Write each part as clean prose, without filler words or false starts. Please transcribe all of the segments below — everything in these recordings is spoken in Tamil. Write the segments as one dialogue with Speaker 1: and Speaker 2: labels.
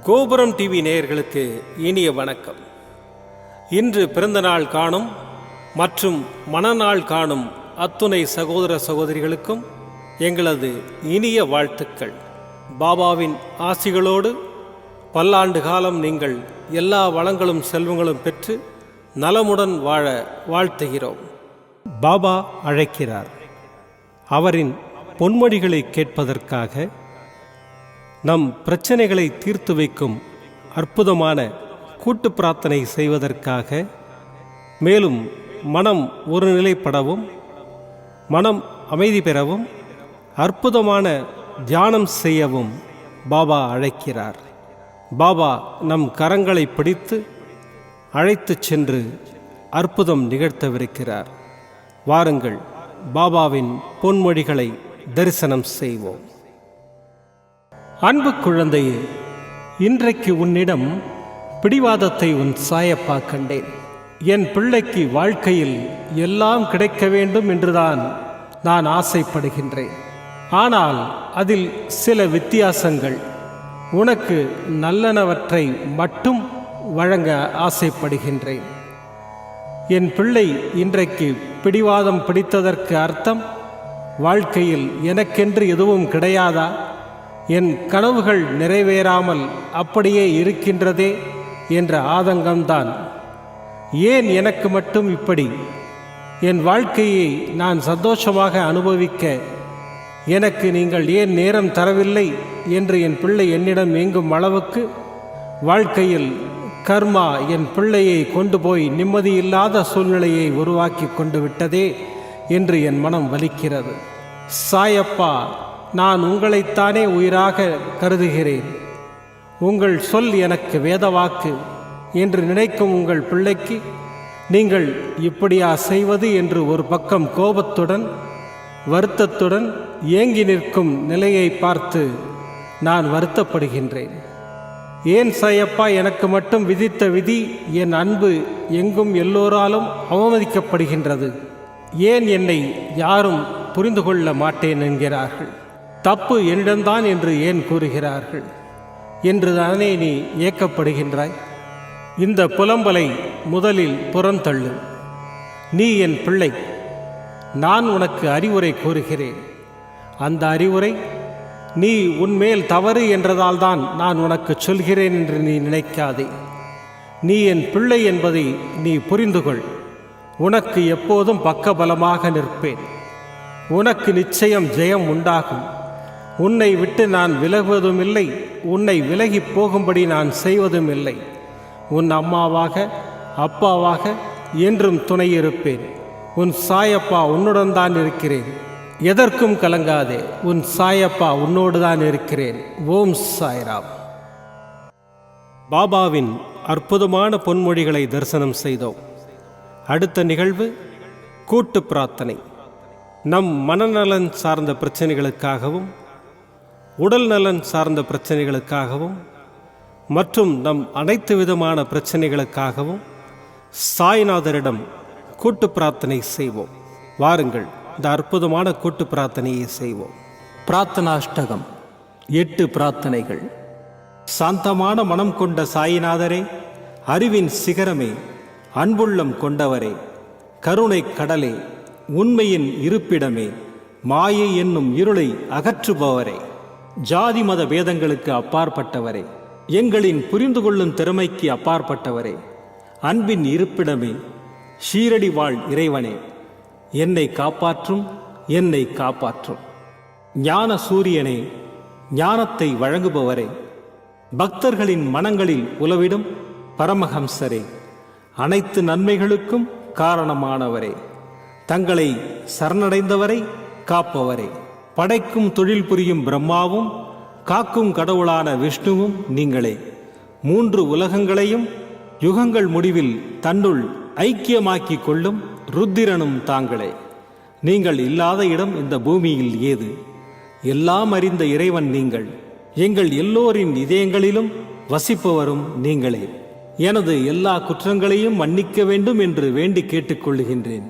Speaker 1: கோபுரம் டிவி நேயர்களுக்கு இனிய வணக்கம். இன்று பிறந்தநாள் காணும் மற்றும் மணநாள் காணும் அத்துணை சகோதர சகோதரிகளுக்கும் எங்களது இனிய வாழ்த்துக்கள். பாபாவின் ஆசிகளோடு பல்லாண்டு காலம் நீங்கள் எல்லா வளங்களும் செல்வங்களும் பெற்று நலமுடன் வாழ வாழ்த்துகிறோம். பாபா அழைக்கிறார். அவரின் பொன்மொழிகளை கேட்பதற்காக, நம் பிரச்சனைகளை தீர்த்து வைக்கும் அற்புதமான கூட்டு பிரார்த்தனை செய்வதற்காக, மேலும் மனம் ஒருநிலைப்படவும் மனம் அமைதி பெறவும் அற்புதமான தியானம் செய்யவும் பாபா அழைக்கிறார். பாபா நம் கரங்களை பிடித்து அழைத்துச் சென்று அற்புதம் நிகழ்த்தவிருக்கிறார். வாருங்கள், பாபாவின் பொன்மொழிகளை தரிசனம் செய்வோம். அன்பு குழந்தையே, இன்றைக்கு உன்னிடம் பிடிவாதத்தை உன் சாயப்பா கண்டேன். என் பிள்ளைக்கு வாழ்க்கையில் எல்லாம் கிடைக்க வேண்டும் என்றுதான் நான் ஆசைப்படுகின்றேன். ஆனால் அதில் சில வித்தியாசங்கள். உனக்கு நல்லனவற்றை மட்டும் வழங்க ஆசைப்படுகின்றேன். என் பிள்ளை இன்றைக்கு பிடிவாதம் பிடித்ததற்கு அர்த்தம், வாழ்க்கையில் எனக்கென்று எதுவும் கிடையாதா, என் கனவுகள் நிறைவேறாமல் அப்படியே இருக்கின்றதே என்ற ஆதங்கம்தான். ஏன் எனக்கு மட்டும் இப்படி? என் வாழ்க்கையை நான் சந்தோஷமாக அனுபவிக்க எனக்கு நீங்கள் ஏன் நேரம் தரவில்லை என்று என் பிள்ளை என்னிடம் ஏங்கும் அளவுக்கு வாழ்க்கையில் கர்மா என் பிள்ளையை கொண்டு போய் நிம்மதியில்லாத சூழ்நிலையை உருவாக்கி கொண்டு விட்டதே என்று என் மனம் வலிக்கிறது. சாயப்பா, நான் உங்களைத்தானே உயிராக கருதுகிறேன். உங்கள் சொல் எனக்கு வேதவாக்கு என்று நினைக்கும் உங்கள் பிள்ளைக்கு நீங்கள் இப்படியா செய்வது என்று ஒரு பக்கம் கோபத்துடன் வருத்தத்துடன் ஏங்கி நிற்கும் நிலையை பார்த்து நான் வருத்தப்படுகின்றேன். ஏன் சாயப்பா, எனக்கு மட்டும் விதித்த விதி என் அன்பு எங்கும் எல்லோராலும் அவமதிக்கப்படுகின்றது? ஏன் என்னை யாரும் புரிந்து கொள்ள மாட்டேன் என்கிறார்கள்? தப்பு என்னிடம்தான் என்று ஏன் கூறுகிறார்கள் என்று தானே நீ ஏக்கப்படுகின்றாய்? இந்த புலம்பலை முதலில் புறந்தள்ளு. நீ என் பிள்ளை. நான் உனக்கு அறிவுரை கூறுகிறேன். அந்த அறிவுரை நீ உன்மேல் தவறு என்றதால் தான் நான் உனக்கு சொல்கிறேன் என்று நீ நினைக்காதே. நீ என் பிள்ளை என்பதை நீ புரிந்து கொள். உனக்கு எப்போதும் பக்கபலமாக நிற்பேன். உனக்கு நிச்சயம் ஜெயம் உண்டாகும். உன்னை விட்டு நான் விலகுவதும் இல்லை, உன்னை விலகி போகும்படி நான் செய்வதும் இல்லை. உன் அம்மாவாக அப்பாவாக என்றும் துணை இருப்பேன். உன் சாயப்பா உன்னுடன் தான் இருக்கிறேன். எதற்கும் கலங்காதே, உன் சாயப்பா உன்னோடு தான் இருக்கிறேன். ஓம் சாய்ராம். பாபாவின் அற்புதமான பொன்மொழிகளை தரிசனம் செய்தோம். அடுத்த நிகழ்வு கூட்டு பிரார்த்தனை. நம் மனநலன் சார்ந்த பிரச்சனைகளுக்காகவும் உடல் நலன் சார்ந்த பிரச்சனைகளுக்காகவும் மற்றும் நம் அனைத்து விதமான பிரச்சனைகளுக்காகவும் சாய்நாதரிடம் கூட்டு பிரார்த்தனை செய்வோம். வாருங்கள், இந்த அற்புதமான கூட்டு பிரார்த்தனையை செய்வோம். பிரார்த்தனாஷ்டகம். 8 பிரார்த்தனைகள். சாந்தமான மனம் கொண்ட சாயிநாதரே, அறிவின் சிகரமே, அன்புள்ளம் கொண்டவரே, கருணை கடலே, உண்மையின் இருப்பிடமே, மாயை என்னும் இருளை அகற்றுபவரே, ஜாதி மத பேதங்களுக்கு அப்பாற்பட்டவரே, எங்களின் புரிந்து கொள்ளும் திறமைக்கு அப்பாற்பட்டவரே, அன்பின் இருப்பிடமே, ஷீரடி வாழ் இறைவனே, என்னை காப்பாற்றும், என்னை காப்பாற்றும். ஞான சூரியனே, ஞானத்தை வழங்குபவரே, பக்தர்களின் மனங்களில் உலவிடும் பரமஹம்சரே, அனைத்து நன்மைகளுக்கும் காரணமானவரே, தங்களை சரணடைந்தவரை காப்பவரே, படைக்கும் தொழில் புரியும் பிரம்மாவும் காக்கும் கடவுளான விஷ்ணுவும் நீங்களே. 3 உலகங்களையும் யுகங்கள் முடிவில் தன்னுள் ஐக்கியமாக்கிக் கொள்ளும் ருத்திரனும் தாங்களே. நீங்கள் இல்லாத இடம் இந்த பூமியில் ஏது? எல்லாம் அறிந்த இறைவன் நீங்கள். எங்கள் எல்லோரின் இதயங்களிலும் வசிப்பவரும் நீங்களே. எனது எல்லா குற்றங்களையும் மன்னிக்க வேண்டும் என்று வேண்டி கேட்டுக்கொள்ளுகின்றேன்.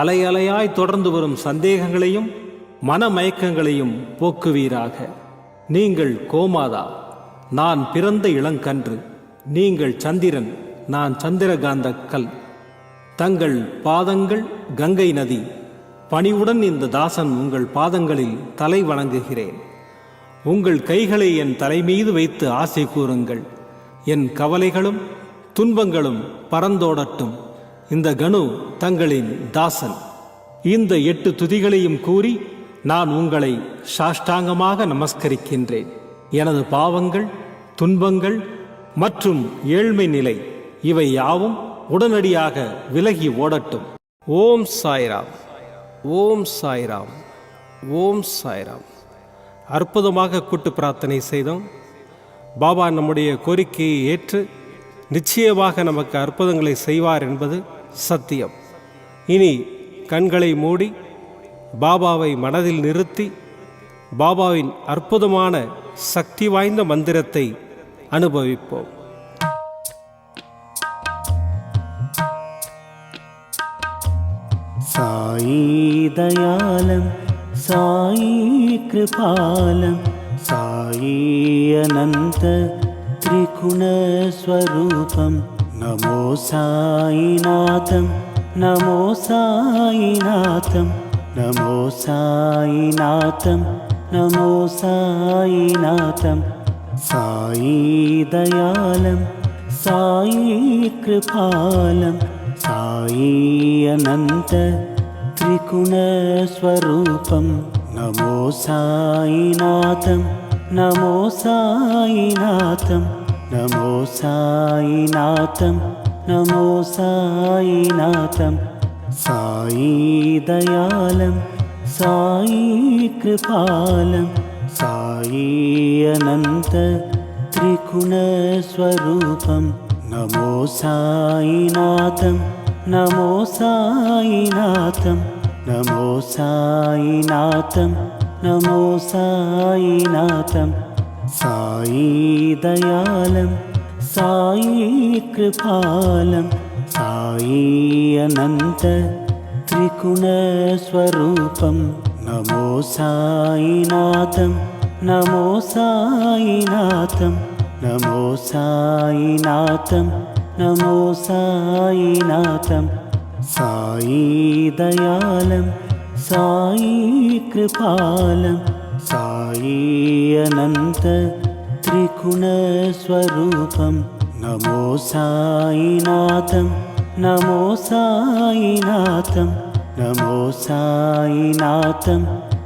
Speaker 1: அலை அலையாய் தொடர்ந்து வரும் சந்தேகங்களையும் மனமயக்கங்களையும் போக்குவீராக. நீங்கள் கோமாதா, நான் பிறந்த இளங்கன்று, நீங்கள் சந்திரன், நான் சந்திரகாந்த கல். தங்கள் பாதங்கள் கங்கை நதி. பணிவுடன் இந்த தாசன் உங்கள் பாதங்களில் தலை வணங்குகிறேன். உங்கள் கைகளை என் தலைமீது வைத்து ஆசை கூறுங்கள். என் கவலைகளும் துன்பங்களும் பறந்தோடட்டும். இந்த கணு தங்களின் தாசன். இந்த 8 துதிகளையும் கூறி நான் உங்களை சாஷ்டாங்கமாக நமஸ்கரிக்கின்றேன். எனது பாவங்கள், துன்பங்கள் மற்றும் ஏழ்மை நிலை இவை யாவும் உடனடியாக விலகி ஓடட்டும். ஓம் சாய்ராம், ஓம் சாய்ராம், ஓம் சாய்ராம். அற்புதமாக கூட்டு பிரார்த்தனை செய்தோம். பாபா நம்முடைய கோரிக்கையை ஏற்று நிச்சயமாக நமக்கு அற்புதங்களை செய்வார் என்பது சத்தியம். இனி கண்களை மூடி பாபாவை மனதில் நிறுத்தி பாபாவின் அற்புதமான சக்தி வாய்ந்த மந்திரத்தை அனுபவிப்போம்.
Speaker 2: சாயி தயாலம், சாயி கிருபாலம், சாயி அனந்த त्रिगुणस्वरूपं नमो साईनाथं, नमो साईनाथं, नमो साईनाथं, नमो साईनाथं. साई दयालं, साई कृपालं, साई अनन्त त्रिगुणस्वरूपं नमो साईनाथं, नमो साईनाथं, नमो साईनाथं, नमो साईनाथं. साई दयालं, साई कृपालं, साई अनन्त त्रिगुणस्वरूपं नमो साईनाथं, नमो साईनाथं, नमो साईनाथं, नमो साईनाथं. साई दयालं, साई कृपालं, साई अनन्त त्रिगुणस्वरूपं नमो साईनाथं, नमो साईनाथं, नमो साईनाथं, नमो साईनाथं. साई दयालं, साई कृपालं, साई अनन्त त्रिगुणस्वरूपं नमो साईनाथं, नमो साईनाथं, नमो साईनाथं,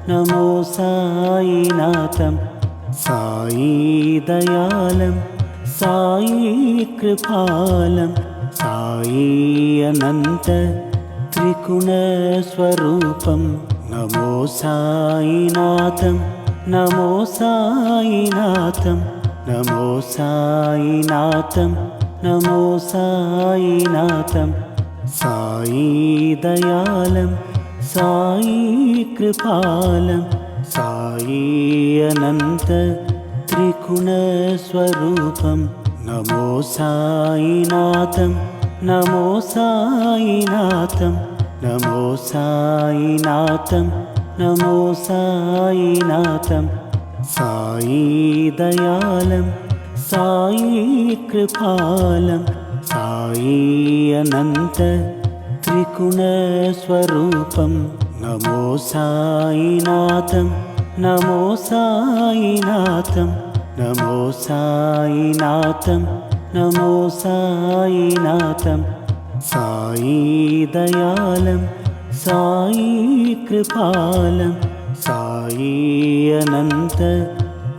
Speaker 2: नमो साईनाथं. साई दयालं, साई कृपालं, साई अनन्त त्रिगुणस्वरूपं नमो साईनाथं, नमो साईनाथं, नमो साईनाथं, नमो साईनाथं. साई दयालं, साई कृपालं, साई अनन्त त्रिगुणस्वरूपं नमो साईनाथं, नमो साईनाथं, नमो साईनाथं, नमो साईनाथं. साई दयालं, साई कृपालं, साई अनन्त त्रिगुणस्वरूपं नमो साईनाथं, नमो साईनाथं, नमो साईनाथं, नमो साईनाथं. साई दयालं, साई कृपालं, साई अनन्त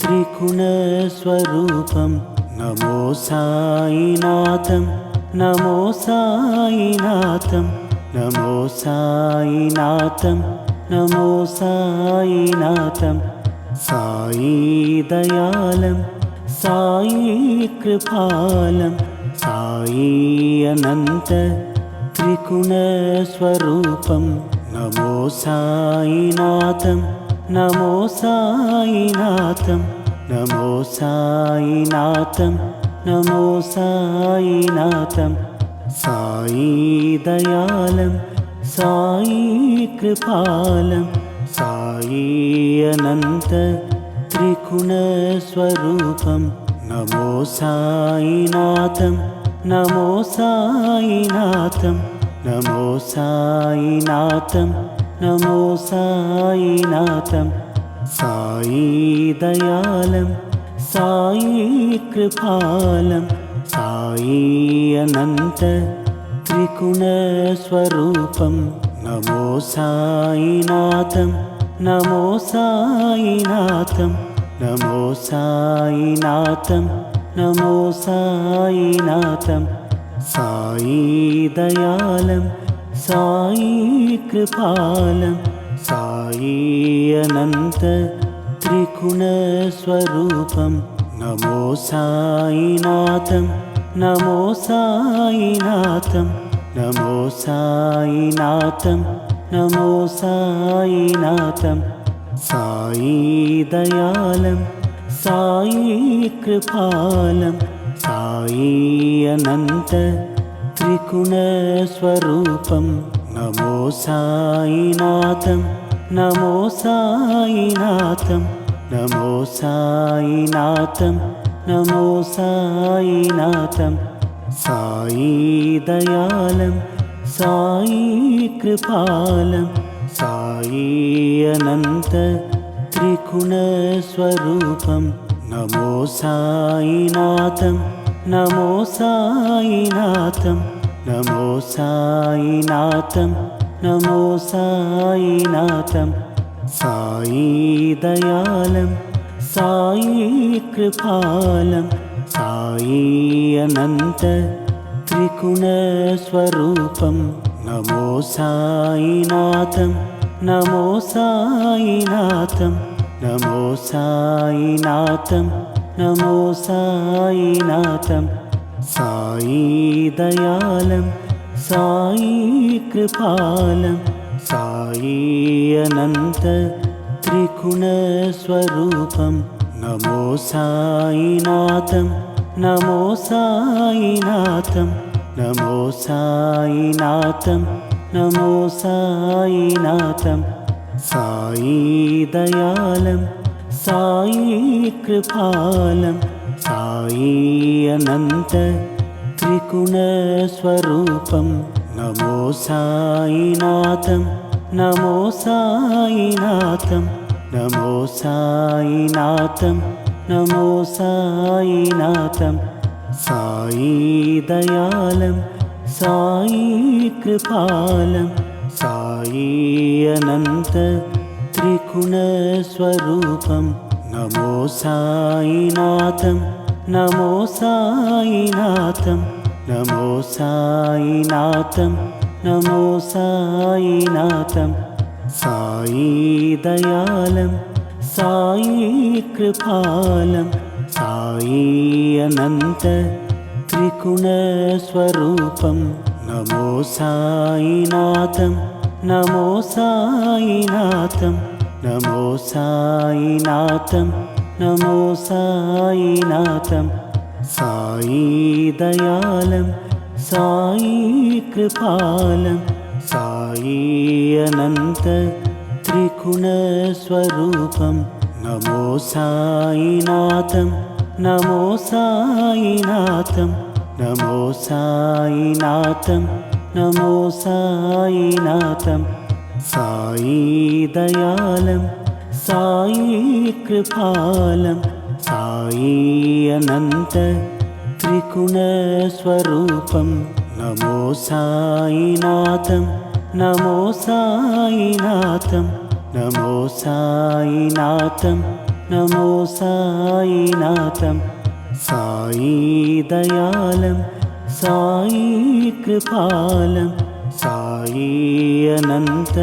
Speaker 2: त्रिगुणस्वरूपं नमो साईनाथं, नमो साईनाथं, नमो साईनाथं, नमो साईनाथं. साई दयालं, साई कृपालं, साई अनन्त त्रिगुणस्वरूपं नमो साईनाथं, नमो साईनाथं, नमो साईनाथं, नमो साईनाथं. साई दयालं, साई कृपालं, साई अनन्त त्रिगुणस्वरूपं नमो साईनाथं नमो साईनाथं नमो साईनाथं नमो साईनाथं साई दयालं साई कृपालं साई अनन्त त्रिगुणस्वरूपं नमो साईनाथं नमो साईनाथं नमो साईनाथं नमो साईनाथं साई दयालं साई कृपालं साई अनन्त त्रिगुणस्वरूपं नमो साईनाथं नमो साईनाथं नमो साईनाथं नमो साईनाथं साई दयालं साई कृपालं साई अनन्त त्रिगुणस्वरूपं नमो साईनाथं नमो साईनाथं नमो साईनाथं नमो साईनाथं साई दयालं साई कृपालं साई अनन्त त्रिगुणस्वरूपं नमो साईनाथं नमो साईनाथं नमो साईनाथं नमो साईनाथं साई दयालं साई कृपालं साई अनन्त त्रिगुणस्वरूपं नमो साईनाथं नमो साईनाथं नमो साईनाथं नमो साईनाथं साई दयालं साई कृपालं साई अनन्त त्रिगुणस्वरूपं नमो साईनाथं नमो साईनाथं नमो साईनाथं नमो साईनाथं साई दयालं साई कृपालं साई अनन्त त्रिगुणस्वरूपं नमो साईनाथं नमो साईनाथं नमो साईनाथं नमो साईनाथं साई दयालं साई कृपालं साई अनन्त त्रिगुणस्वरूपं नमो साईनाथं नमो साईनाथं नमो साईनाथं नमो साईनाथं साई दयालं साई कृपालं साई अनन्त त्रिगुणस्वरूपं नमो साईनाथं नमो साईनाथं नमो साईनाथं नमो साईनाथं साई दयालं साई कृपालं साई अनन्त त्रिगुणस्वरूपं नमो साईनाथं नमो साईनाथं नमो साईनाथं नमो साईनाथं साई दयालं साई कृपालं साई अनन्त त्रिगुणस्वरूपं नमो साईनाथं नमो साईनाथं नमो साईनाथं नमो साईनाथं साई दयालं साई कृपालं साई अनन्त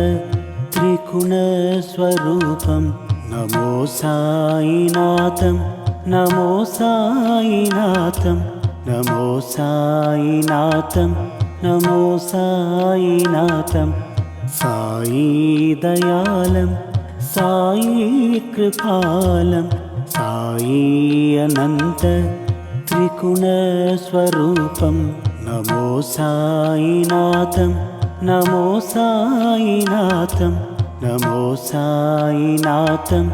Speaker 2: त्रिगुणस्वरूपं नमो साईनाथं नमो साईनाथं नमो साईनाथं नमो साईनाथं साई दयालं साई कृपालं साई अनन्त त्रिगुणस्वरूपं नमो साईनाथं नमो साईनाथं नमो साईनाथं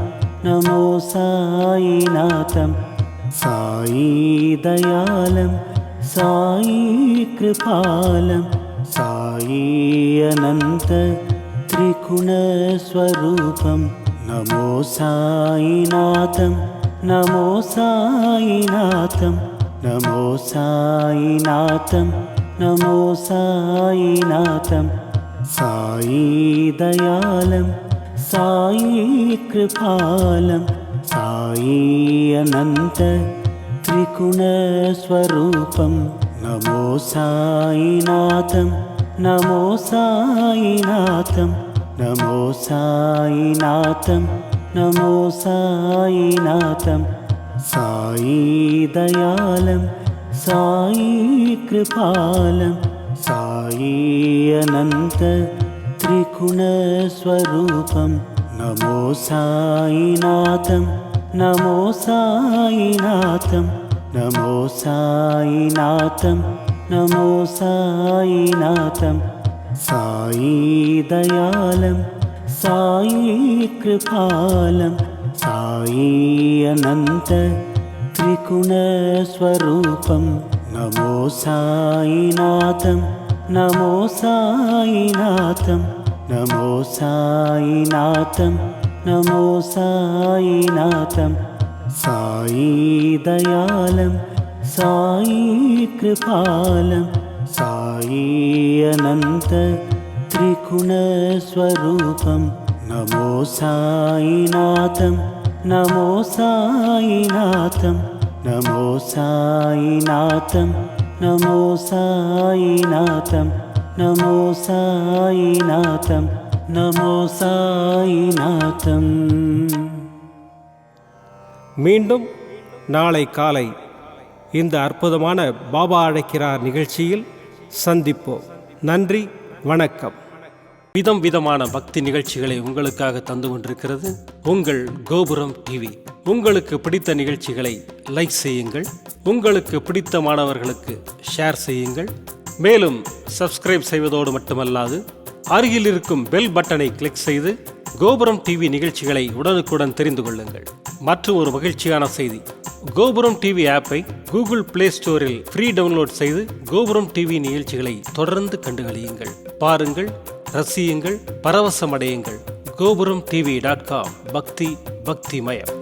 Speaker 2: नमो साईनाथं साई दयालं साई कृपालं साई अनंत त्रिगुणस्वरूपं नमो साईनाथं नमो साईनाथं नमो साईनाथं नमो साईनाथं साई दयालं साई कृपालं साई अनंत त्रिगुणस्वरूपं नमो साईनाथं नमो साईनाथं नमो साईनाथं नमो साईनाथं साई दयालं साई कृपालं साई अनंत त्रिगुणस्वरूपं नमो साईनाथं नमो साईनाथं नमो साईनाथं नमो साईनाथं साई दयालं साई कृपालं साई अनंत त्रिगुणस्वरूपं नमो साईनाथं नमो साईनाथं नमो साईनाथं नमो साईनाथं साई दयालं साई कृपालं साई अनंत त्रिगुणस्वरूपं नमो साईनाथं नमो साईनाथं नमो साईनाथं नमो साईनाथं नमो साईनाथं नमो साईनाथं.
Speaker 1: மீண்டும் நாளை காலை இந்த அற்புதமான பாபா அழைக்கிறார் நிகழ்ச்சியில் சந்திப்போம். நன்றி, வணக்கம். விதம் விதமான பக்தி நிகழ்ச்சிகளை உங்களுக்காக தந்து கொண்டிருக்கிறது உங்கள் கோபுரம் டிவி. உங்களுக்கு பிடித்த நிகழ்ச்சிகளை லைக் செய்யுங்கள், உங்களுக்கு பிடித்த மாணவர்களுக்கு ஷேர் செய்யுங்கள். மேலும் சப்ஸ்கிரைப் செய்வதோடு மட்டுமல்லாது அருகில் இருக்கும் பெல் பட்டனை கிளிக் செய்து கோபுரம் டிவி நிகழ்ச்சிகளை உடனுக்குடன் தெரிந்து கொள்ளுங்கள். மற்றும் ஒரு மகிழ்ச்சியான செய்தி, கோபுரம் டிவி ஆப்பை கூகுள் பிளே ஸ்டோரில் ஃப்ரீ டவுன்லோட் செய்து கோபுரம் டிவி நிகழ்ச்சிகளை தொடர்ந்து கண்டுகளியுங்கள், பாருங்கள், ரசியுங்கள், பரவசமடையுங்கள். gopuramtv.com பக்தி பக்திமயம்.